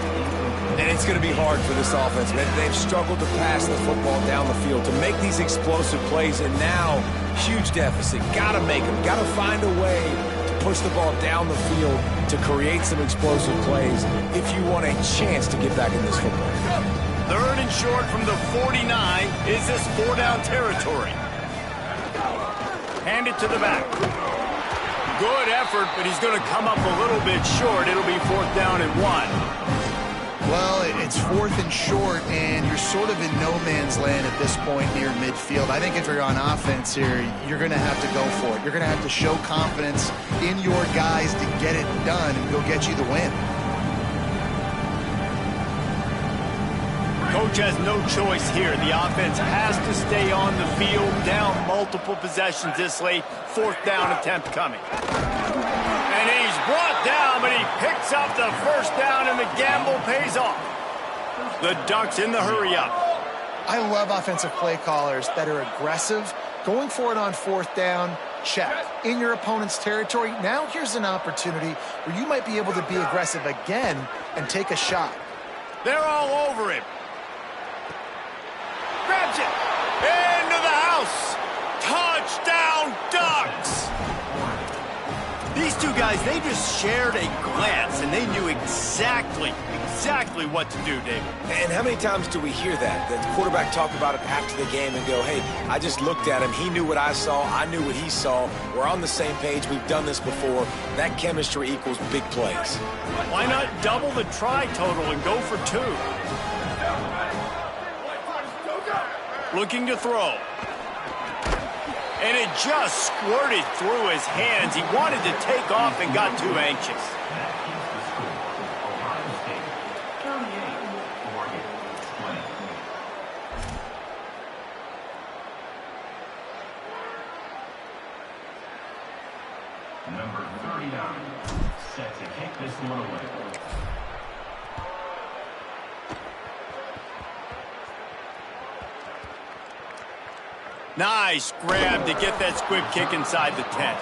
And it's going to be hard for this offense, man. They've struggled to pass the football down the field, to make these explosive plays, and now, huge deficit. Got to make them. Got to find a way to push the ball down the field to create some explosive plays if you want a chance to get back in this football. 3rd and short from the 49. Is this 4-down territory? Hand it to the back. Good effort, but he's going to come up a little bit short. It'll be 4th down and 1. Well, it's 4th and short, and you're sort of in no man's land at this point near midfield. I think if you're on offense here, you're going to have to go for it. You're going to have to show confidence in your guys to get it done and go get you the win. Coach has no choice here. The offense has to stay on the field, down multiple possessions this late. 4th down attempt coming. And he's brought down, but he picks up the 1st down, and the gamble pays off. The Ducks in the hurry-up. I love offensive play callers that are aggressive. Going for it on 4th down, check. In your opponent's territory, now here's an opportunity where you might be able to be aggressive again and take a shot. They're all over him. Grabs it. Into the house. Touchdown, Ducks. These two guys, they just shared a glance, and they knew exactly what to do, David. And how many times do we hear that? The quarterback talk about it after the game and go, hey, I just looked at him. He knew what I saw. I knew what he saw. We're on the same page. We've done this before. That chemistry equals big plays. Why not double the try total and go for 2? Looking to throw. And it just squirted through his hands. He wanted to take off and got too anxious. Number 39, set to kick this one away. Nice grab to get that squib kick inside the 10.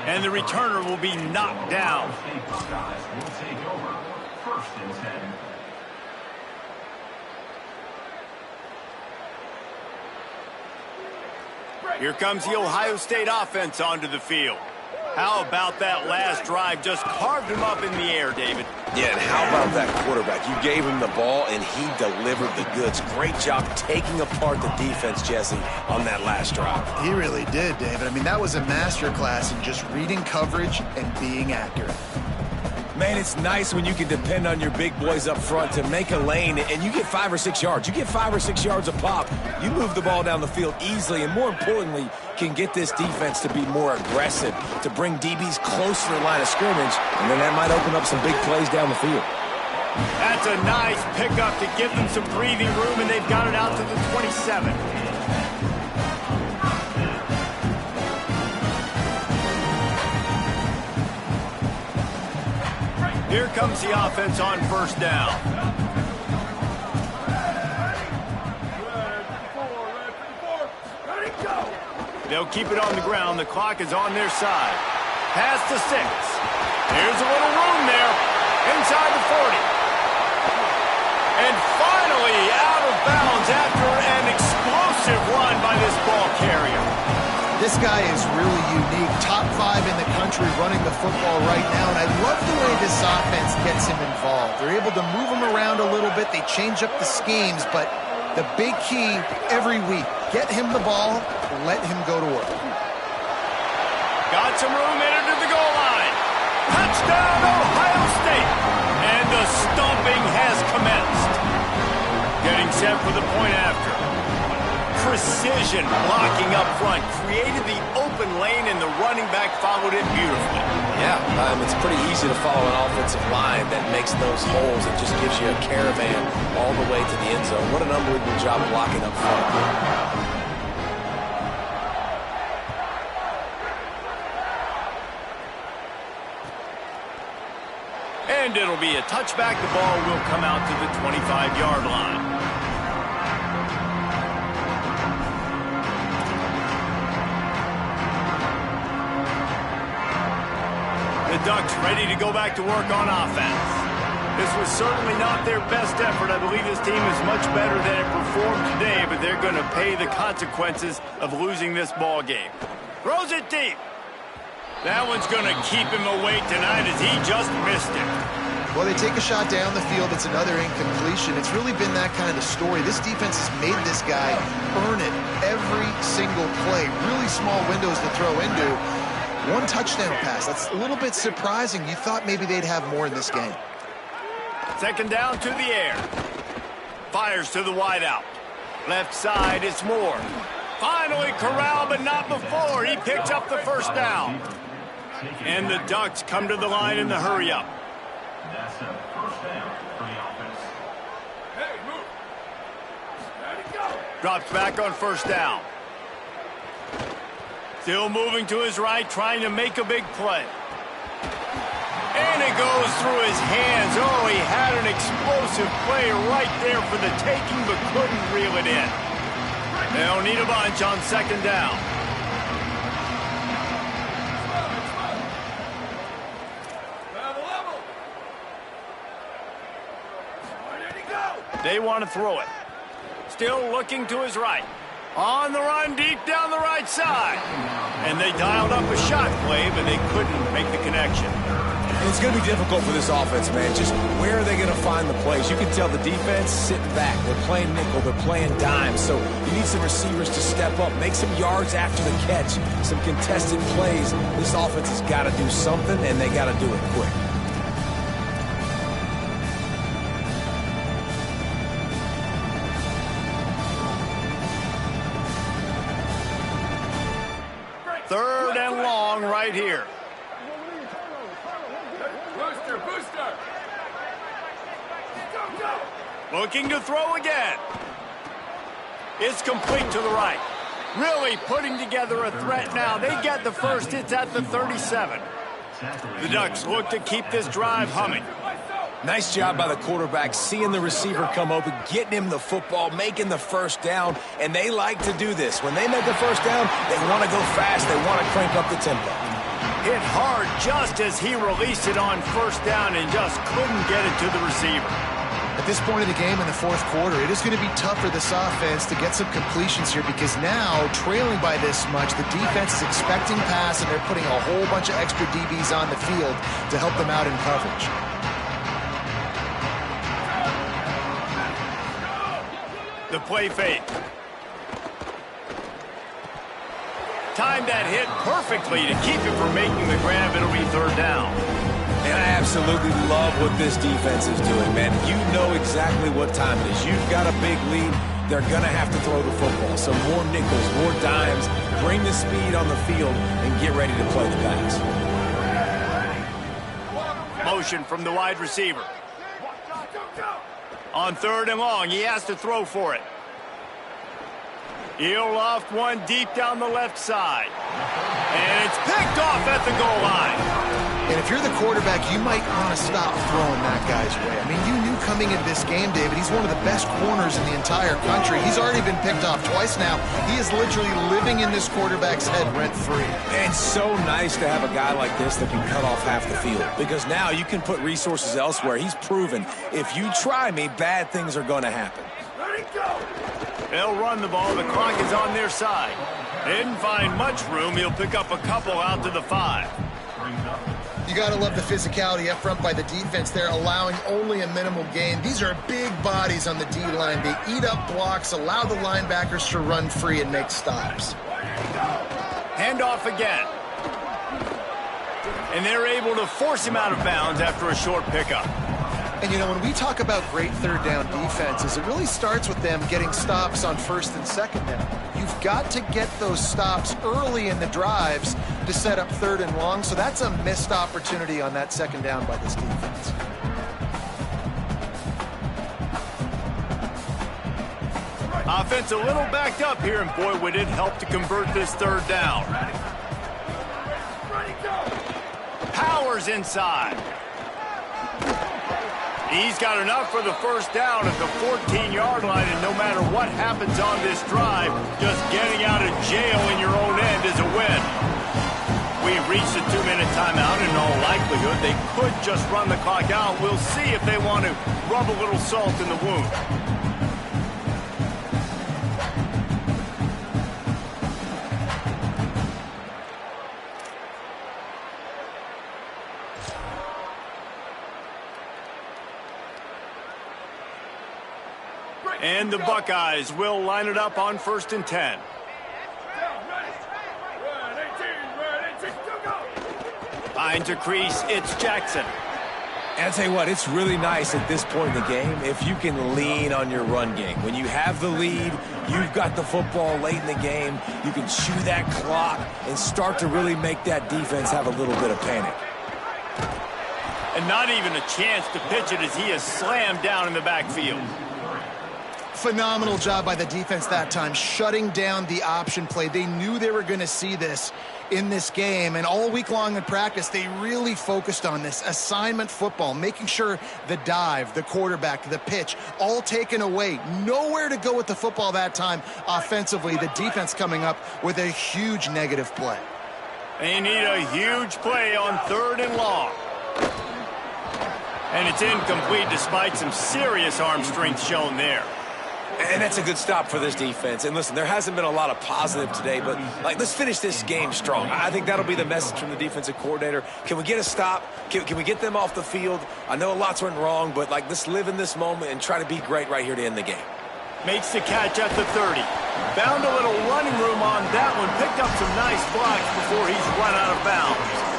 And the returner will be knocked down. Will take over. 1st and 10. Here comes the Ohio State offense onto the field. How about that last drive? Just carved him up in the air, David. Yeah, and how about that quarterback? You gave him the ball, and he delivered the goods. Great job taking apart the defense, Jesse, on that last drive. He really did, David. I mean, that was a masterclass in just reading coverage and being accurate. Man, it's nice when you can depend on your big boys up front to make a lane, and you get 5 or 6 yards. You get 5 or 6 yards a pop. You move the ball down the field easily, and more importantly, can get this defense to be more aggressive, to bring DBs close to the line of scrimmage, and then that might open up some big plays down the field. That's a nice pickup to give them some breathing room, and they've got it out to the 27. Here comes the offense on first down. They'll keep it on the ground. The clock is on their side. Pass to 6. Here's a little room there. Inside the 40. And finally out of bounds after an explosive run by this ball carrier. This guy is really unique. Top 5 in the country running the football right now, and I love the way this offense gets him involved. They're able to move him around a little bit. They change up the schemes, but the big key every week, get him the ball, let him go to work. Got some room in to the goal line. Touchdown, Ohio State. And the stomping has commenced. Getting set for the point after. Precision blocking up front, created the open lane, and the running back followed it beautifully. Yeah, it's pretty easy to follow an offensive line that makes those holes and just gives you a caravan all the way to the end zone. What an unbelievable job blocking up front. And it'll be a touchback. The ball will come out to the 25-yard line. The Ducks ready to go back to work on offense. This was certainly not their best effort. I believe this team is much better than it performed today, but they're going to pay the consequences of losing this ball game. Throws it deep. That one's going to keep him awake tonight as he just missed it. Well, they take a shot down the field. It's another incompletion. It's really been that kind of story. This defense has made this guy earn it every single play. Really small windows to throw into. One touchdown pass. That's a little bit surprising. You thought maybe they'd have more in this game. Second down to the air. Fires to the wideout. Left side, it's Moore. Finally corralled, but not before. He picks up the first down. And the Ducks come to the line in the hurry-up. That's a first down for the offense. Hey, move. Ready, go. Drops back on first down. Still moving to his right, trying to make a big play. And it goes through his hands. Oh, he had an explosive play right there for the taking, but couldn't reel it in. They'll need a bunch on second down. They want to throw it. Still looking to his right. On the run, deep down the right side. And they dialed up a shot play, but they couldn't make the connection. It's going to be difficult for this offense, man. Just where are they going to find the plays? You can tell the defense sitting back. They're playing nickel. They're playing dime. So you need some receivers to step up, make some yards after the catch, some contested plays. This offense has got to do something, and they got to do it quick. Third and long right here. Booster. Looking to throw again. It's complete to the right. Really putting together a threat now. They get the first. It's at the 37. The Ducks look to keep this drive humming. Nice job by the quarterback, seeing the receiver come open, getting him the football, making the first down, and they like to do this. When they make a first down, they want to go fast. They want to crank up the tempo. Hit hard just as he released it on first down and just couldn't get it to the receiver. At this point of the game in the fourth quarter, it is going to be tough for this offense to get some completions here because now, trailing by this much, the defense is expecting pass and they're putting a whole bunch of extra DBs on the field to help them out in coverage. The play fake. Timed that hit perfectly to keep it from making the grab. It'll be third down. And I absolutely love what this defense is doing, man. You know exactly what time it is. You've got a big lead. They're going to have to throw the football. So more nickels, more dimes, bring the speed on the field, and get ready to play the pass. Motion from the wide receiver. On third and long, he has to throw for it. He'll loft one deep down the left side. And it's picked off at the goal line. And if you're the quarterback, you might want to stop throwing that guy's way. I mean, you knew coming into this game, David, he's one of the best corners in the entire country. He's already been picked off twice now. He is literally living in this quarterback's head rent-free. And so nice to have a guy like this that can cut off half the field. Because now you can put resources elsewhere. He's proven, if you try me, bad things are going to happen. They'll run the ball. The clock is on their side. They didn't find much room. He'll pick up a couple out to the 5. You got to love the physicality up front by the defense there, allowing only a minimal gain. These are big bodies on the D-line. They eat up blocks, allow the linebackers to run free and make stops. Handoff again. And they're able to force him out of bounds after a short pickup. And, you know, when we talk about great third down defenses, it really starts with them getting stops on first and second down. You've got to get those stops early in the drives to set up third and long, so that's a missed opportunity on that second down by this defense. Offense a little backed up here, and boy, would it help to convert this third down. Powers inside. He's got enough for the first down at the 14-yard line, and no matter what happens on this drive, just getting out of jail in your own end is a win. We've reached a 2-minute timeout, and in all likelihood, they could just run the clock out. We'll see if they want to rub a little salt in the wound. And the Buckeyes will line it up on 1st and 10. Behind to crease, it's Jackson. And I'll tell you what, it's really nice at this point in the game if you can lean on your run game. When you have the lead, you've got the football late in the game, you can chew that clock and start to really make that defense have a little bit of panic. And not even a chance to pitch it as he is slammed down in the backfield. Phenomenal job by the defense that time, shutting down the option play. They knew they were going to see this in this game, and all week long in practice, they really focused on this assignment football, making sure the dive, the quarterback, the pitch, all taken away. Nowhere to go with the football that time offensively. The defense coming up with a huge negative play. They need a huge play on 3rd and long. And it's incomplete despite some serious arm strength shown there. And that's a good stop for this defense. And listen, there hasn't been a lot of positive today, but let's finish this game strong. I think that'll be the message from the defensive coordinator. Can we get a stop? Can we get them off the field? I know lots went wrong, but let's live in this moment and try to be great right here to end the game. Makes the catch at the 30. Found a little running room on that one. Picked up some nice blocks before he's run out of bounds.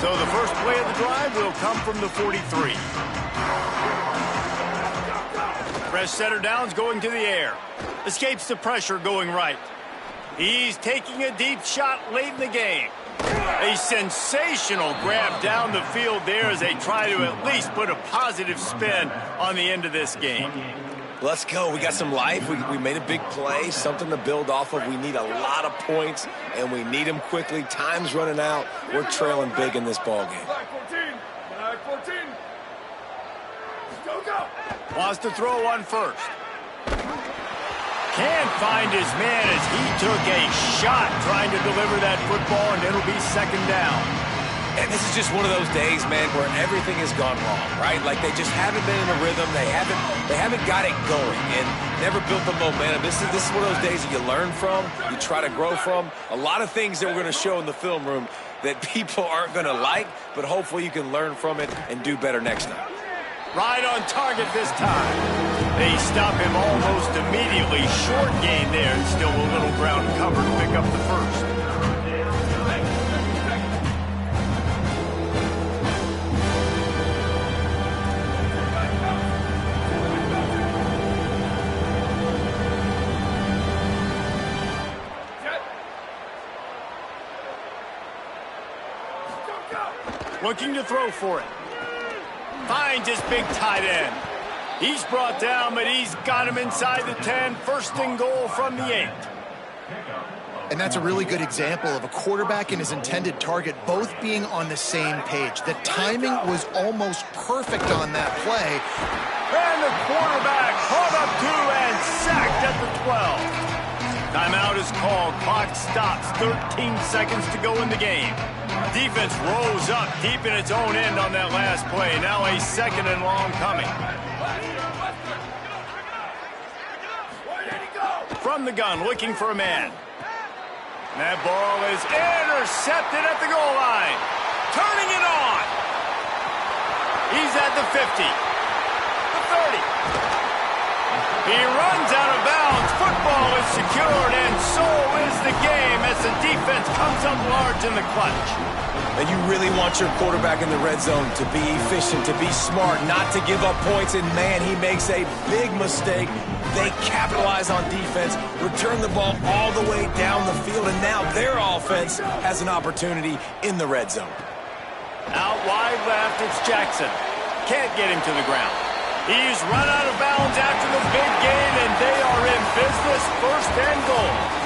So the first play of the drive will come from the 43. Fresh setter downs going to the air. Escapes the pressure going right. He's taking a deep shot late in the game. A sensational grab down the field there as they try to at least put a positive spin on the end of this game. Let's go. We got some life. We made a big play, something to build off of. We need a lot of points, and we need them quickly. Time's running out. We're trailing big in this ball game. Wants to throw on first. Can't find his man as he took a shot trying to deliver that football, and it'll be second down. And this is just one of those days, man, where everything has gone wrong, right? Like they just haven't been in a rhythm. They haven't got it going and never built the momentum. This is one of those days that you learn from, you try to grow from. A lot of things that we're going to show in the film room that people aren't going to like, but hopefully you can learn from it and do better next time. Right on target this time. They stop him almost immediately. Short gain there, and still a little ground cover to pick up the first. Looking to throw for it. Finds his big tight end. He's brought down, but he's got him inside the 10. First and goal from the 8. And that's a really good example of a quarterback and his intended target both being on the same page. The timing was almost perfect on that play. And the quarterback caught up to and sacked at the 12. Timeout is called. Clock stops. 13 seconds to go in the game. Defense rose up deep in its own end on that last play. Now a second and long coming. From the gun, looking for a man. That ball is intercepted at the goal line. Turning it on. He's at the 50. The 30. He runs out of bounds. Football is secured, and so is the game as the defense comes up large in the clutch. And you really want your quarterback in the red zone to be efficient, to be smart, not to give up points. And, man, he makes a big mistake. They capitalize on defense, return the ball all the way down the field, and now their offense has an opportunity in the red zone. Out wide left, it's Jackson. Can't get him to the ground. He's run out of bounds after the big gain, and they are in business. First and goal.